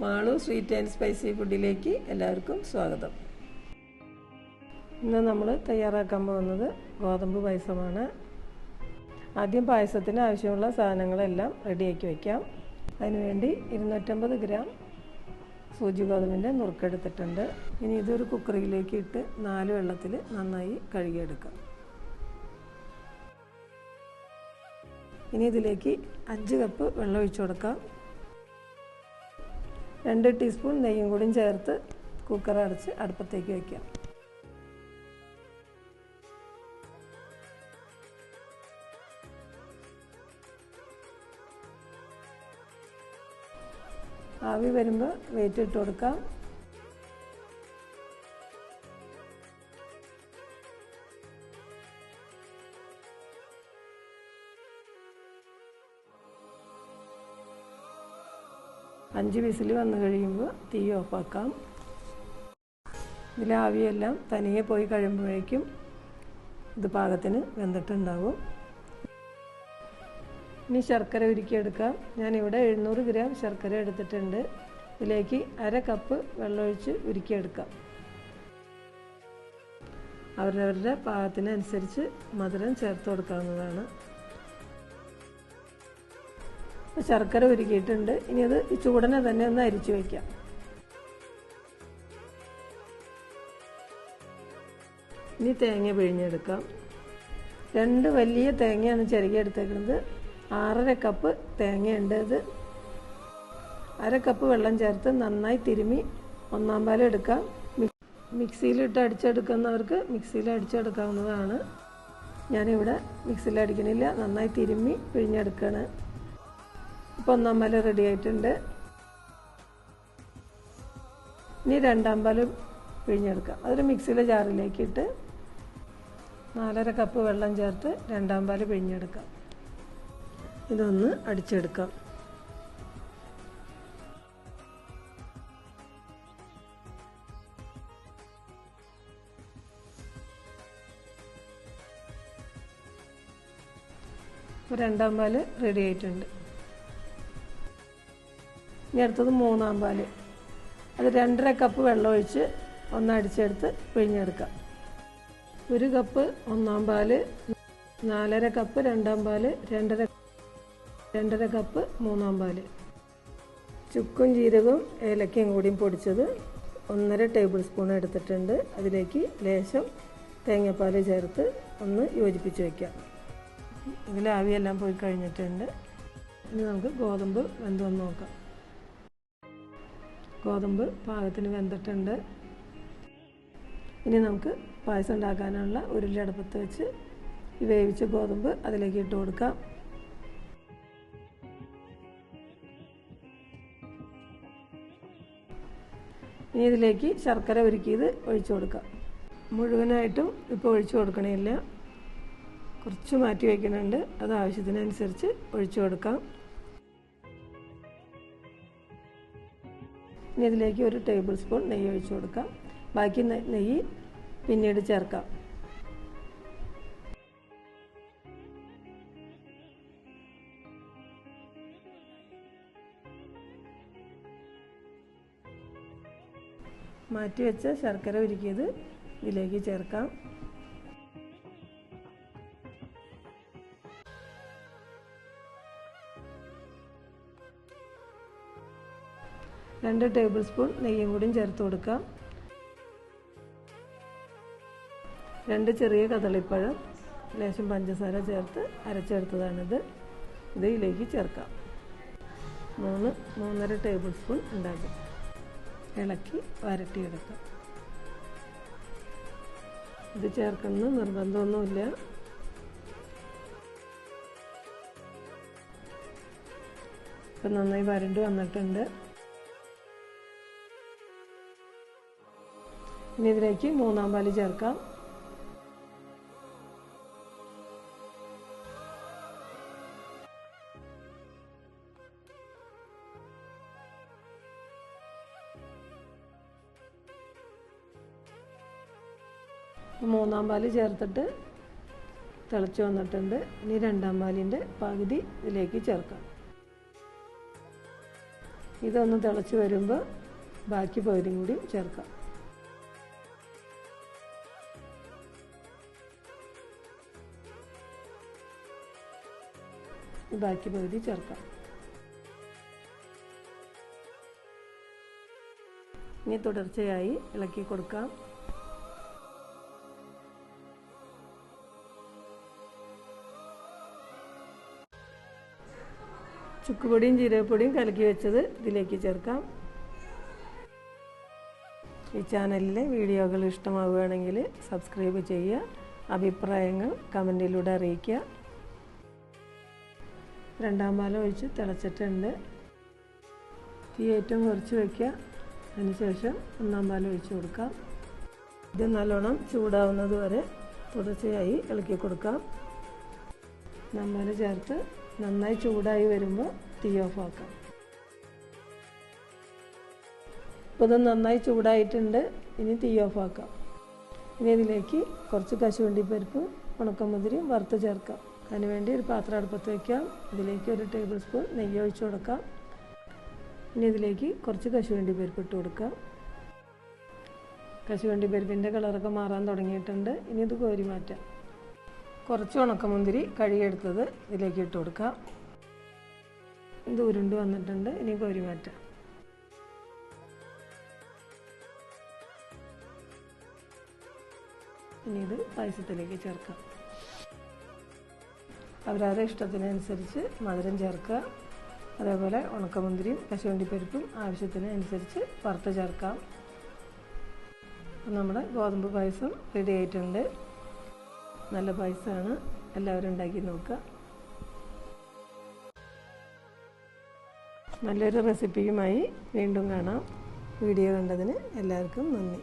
Malu sweet and spicy ഫുഡിലേക്ക് എല്ലാവർക്കും സ്വാഗതം. ഇന്ന് നമ്മൾ തയ്യാറാക്കാൻ പോകുന്നത് ഗോതമ്പ് പായസമാണ്. ആദ്യം പായസത്തിന് ആവശ്യമുള്ള സാധനങ്ങളെല്ലാം റെഡിയാക്കി വയ്ക്കാം. അതിനുവേണ്ടി 250 ഗ്രാം സൂചി ഗോതമ്പിൻ്റെ നുറുക്കെടുത്തിട്ടുണ്ട്. ഇനി ഇതൊരു കുക്കറിലേക്ക് ഇട്ട് 4 വെള്ളത്തിൽ നന്നായി കഴുകിയെടുക്കാം. ഇനി ഇതിലേക്ക് 5 കപ്പ് വെള്ളം ഒഴിച്ചു കൊടുക്കാം. 2 ടീസ്പൂൺ നെയ്യും കൂടി ചേർത്ത് കുക്കർ അടച്ച് അടുപ്പത്തേക്ക് വയ്ക്കാം. ആവി വരുമ്പോൾ വെയിറ്റ് ഇട്ട് കൊടുക്കാം. അഞ്ച് വിസിൽ വന്നു കഴിയുമ്പോൾ തീ ഓഫാക്കാം. ഇതിലെ ആവിയെല്ലാം തനിയെ പോയി കഴിയുമ്പോഴേക്കും ഇത് പാകത്തിന് വെന്തിട്ടുണ്ടാവും. ഇനി ശർക്കര ഉരുക്കിയെടുക്കാം. ഞാനിവിടെ 700 ഗ്രാം ശർക്കര എടുത്തിട്ടുണ്ട്. ഇതിലേക്ക് 1/2 കപ്പ് വെള്ളമൊഴിച്ച് ഉരുക്കിയെടുക്കാം. അവരവരുടെ പാകത്തിനനുസരിച്ച് മധുരം ചേർത്ത് കൊടുക്കാവുന്നതാണ്. ശർക്കര ഉരുക്കിയിട്ടുണ്ട്. ഇനി അത് ഈ ചൂടനെ തന്നെ ഒന്ന് അരിച്ചു വയ്ക്കാം. ഇനി തേങ്ങ പിഴിഞ്ഞെടുക്കാം. 2 വലിയ തേങ്ങയാണ് ചിരകി എടുത്തേക്കുന്നത്. 6.5 കപ്പ് തേങ്ങയുണ്ട്. ഇത് 1/2 കപ്പ് വെള്ളം ചേർത്ത് നന്നായി തിരുമ്മി 1/4 പാൽ എടുക്കാം. മിക്സിയിലിട്ട് അടിച്ചെടുക്കുന്നവർക്ക് മിക്സിയിൽ അടിച്ചെടുക്കാവുന്നതാണ്. ഞാനിവിടെ മിക്സിയിൽ അടിക്കണില്ല, നന്നായി തിരുമ്മി പിഴിഞ്ഞെടുക്കുകയാണ്. ഇപ്പോൾ 1/4 പാൽ റെഡി ആയിട്ടുണ്ട്. ഇനി 2/2 പാൽ പിഴിഞ്ഞെടുക്കാം. അതൊരു മിക്സിയിലെ ജാറിലേക്ക് ഇട്ട് 4.5 കപ്പ് വെള്ളം ചേർത്ത് 2/2 പാൽ പിഴിഞ്ഞെടുക്കാം. ഇതൊന്ന് അടിച്ചെടുക്കാം. ഇപ്പോൾ 2/2 പാൽ റെഡി ആയിട്ടുണ്ട്. ഇനി അടുത്തത് 3/4 പാൽ. അത് 2.5 കപ്പ് വെള്ളം ഒഴിച്ച് ഒന്ന് അടിച്ചെടുത്ത് പിഴിഞ്ഞെടുക്കാം. 1 കപ്പ് 1/4 പാൽ, 4.5 കപ്പ് 2/2 പാൽ, 2.5 കപ്പ് 3/4 പാൽ. ചുക്കും ജീരകവും ഏലക്കയും കൂടിയും പൊടിച്ചത് 1.5 ടേബിൾ സ്പൂൺ എടുത്തിട്ടുണ്ട്. അതിലേക്ക് ലേശം തേങ്ങാപ്പാൽ ചേർത്ത് ഒന്ന് യോജിപ്പിച്ച് വയ്ക്കാം. ഇതിൽ ആവിയെല്ലാം പോയി കഴിഞ്ഞിട്ടുണ്ട്. ഇനി നമുക്ക് ഗോതമ്പ് വെന്തോന്ന് നോക്കാം. ഗോതമ്പ് പാകത്തിന് വെന്തിട്ടുണ്ട്. ഇനി നമുക്ക് പായസം ഉണ്ടാക്കാനുള്ള ഉരുളി അടുപ്പത്ത് വെച്ച് ഈ വേവിച്ച ഗോതമ്പ് അതിലേക്ക് ഇട്ട് കൊടുക്കാം. ഇനി ഇതിലേക്ക് ശർക്കര ഉരുക്കിയത് ഒഴിച്ചു കൊടുക്കാം. മുഴുവനായിട്ടും ഇപ്പോൾ ഒഴിച്ചു കൊടുക്കണില്ല, കുറച്ച് മാറ്റി വയ്ക്കുന്നുണ്ട്. അത് ആവശ്യത്തിനനുസരിച്ച് ഒഴിച്ചു കൊടുക്കാം. ഇനി ഇതിലേക്ക് 1 ടേബിൾ സ്പൂൺ നെയ്യ് ഒഴിച്ചു കൊടുക്കാം. ബാക്കി നെയ്യ് പിന്നീട് ചേർക്കാം. മാറ്റി വെച്ച ശർക്കര ഉരുക്കിയത് ഇതിലേക്ക് ചേർക്കാം. രണ്ട് ടേബിൾ സ്പൂൺ നെയ്യും കൂടിയും ചേർത്ത് കൊടുക്കാം. 2 ചെറിയ കദളിപ്പഴം ലേശം പഞ്ചസാര ചേർത്ത് അരച്ചെടുത്തതാണിത്. ഇതിലേക്ക് ചേർക്കാം. 3-3.5 ടേബിൾ സ്പൂൺ ഉണ്ടാകും. ഇളക്കി വരട്ടിയെടുക്കാം. ഇത് ചേർക്കുന്നത് നിർബന്ധമൊന്നുമില്ല. ഇപ്പം നന്നായി വരണ്ട് വന്നിട്ടുണ്ട്. ഇനി ഇതിലേക്ക് 3/4 പാൽ ചേർക്കാം. മൂന്നാം പാൽ ചേർത്തിട്ട് തിളച്ച് വന്നിട്ടുണ്ട്. ഇനി രണ്ടാം പാലിൻ്റെ പകുതി ഇതിലേക്ക് ചേർക്കാം. ഇതൊന്ന് തിളച്ച് വരുമ്പോൾ ബാക്കി പകുതിയും കൂടി ചേർക്കാം. ബാക്കി പകുതി ചേർക്കാം. ഇനി തുടർച്ചയായി ഇളക്കി കൊടുക്കാം. ചുക്കുപൊടിയും ജീരകപ്പൊടിയും കലക്കി വെച്ചത് ഇതിലേക്ക് ചേർക്കാം. ഈ ചാനലിലെ വീഡിയോകൾ ഇഷ്ടമാവുകയാണെങ്കിൽ സബ്സ്ക്രൈബ് ചെയ്യുക. അഭിപ്രായങ്ങൾ കമൻറ്റിലൂടെ അറിയിക്കുക. രണ്ടാം പാലം ഒഴിച്ച് തിളച്ചിട്ടുണ്ട്. തീ ഏറ്റവും കുറച്ച് വയ്ക്കുക. അതിനുശേഷം ഒന്നാം പാലം ഒഴിച്ച് കൊടുക്കാം. ഇത് നല്ലോണം ചൂടാവുന്നത് വരെ തുടർച്ചയായി ഇളക്കി കൊടുക്കാം. ഒന്നാം പാല് ചേർത്ത് നന്നായി ചൂടായി വരുമ്പോൾ തീ ഓഫാക്കാം. ഇപ്പോൾ ഇത് നന്നായി ചൂടായിട്ടുണ്ട്. ഇനി തീ ഓഫാക്കാം. ഇനി ഇതിലേക്ക് കുറച്ച് കശുവണ്ടിപ്പരിപ്പ് ഉണക്കമുന്തിരി വറുത്ത് ചേർക്കാം. അതിനുവേണ്ടി ഒരു പാത്രം അടുപ്പത്ത് വയ്ക്കാം. ഇതിലേക്ക് 1 ടേബിൾ സ്പൂൺ നെയ്യ് ഒഴിച്ച് കൊടുക്കാം. ഇനി ഇതിലേക്ക് കുറച്ച് കശുവണ്ടിപ്പരിപ്പ് ഇട്ട് കൊടുക്കാം. കശുവണ്ടിപ്പരിപ്പിൻ്റെ കളറൊക്കെ മാറാൻ തുടങ്ങിയിട്ടുണ്ട്. ഇനി ഇത് കോരി മാറ്റാം. കുറച്ച് ഉണക്കമുന്തിരി കഴുകിയെടുത്തത് ഇതിലേക്ക് ഇട്ട് കൊടുക്കാം. ഇത് ഉരുണ്ട് വന്നിട്ടുണ്ട്. ഇനി കോരി മാറ്റാം. ഇനി ഇത് പായസത്തിലേക്ക് ചേർക്കാം. അവരവരുടെ ഇഷ്ടത്തിനനുസരിച്ച് മധുരം ചേർക്കുക. അതേപോലെ ഉണക്കമുന്തിരിയും കശുവണ്ടിപ്പരിപ്പും ആവശ്യത്തിനനുസരിച്ച് വറുത്ത് ചേർക്കാം. നമ്മുടെ ഗോതമ്പ് പായസം റെഡി ആയിട്ടുണ്ട്. നല്ല പായസമാണ്. എല്ലാവരും ഉണ്ടാക്കി നോക്കുക. നല്ലൊരു റെസിപ്പിയുമായി വീണ്ടും കാണാം. വീഡിയോ കണ്ടതിന് എല്ലാവർക്കും നന്ദി.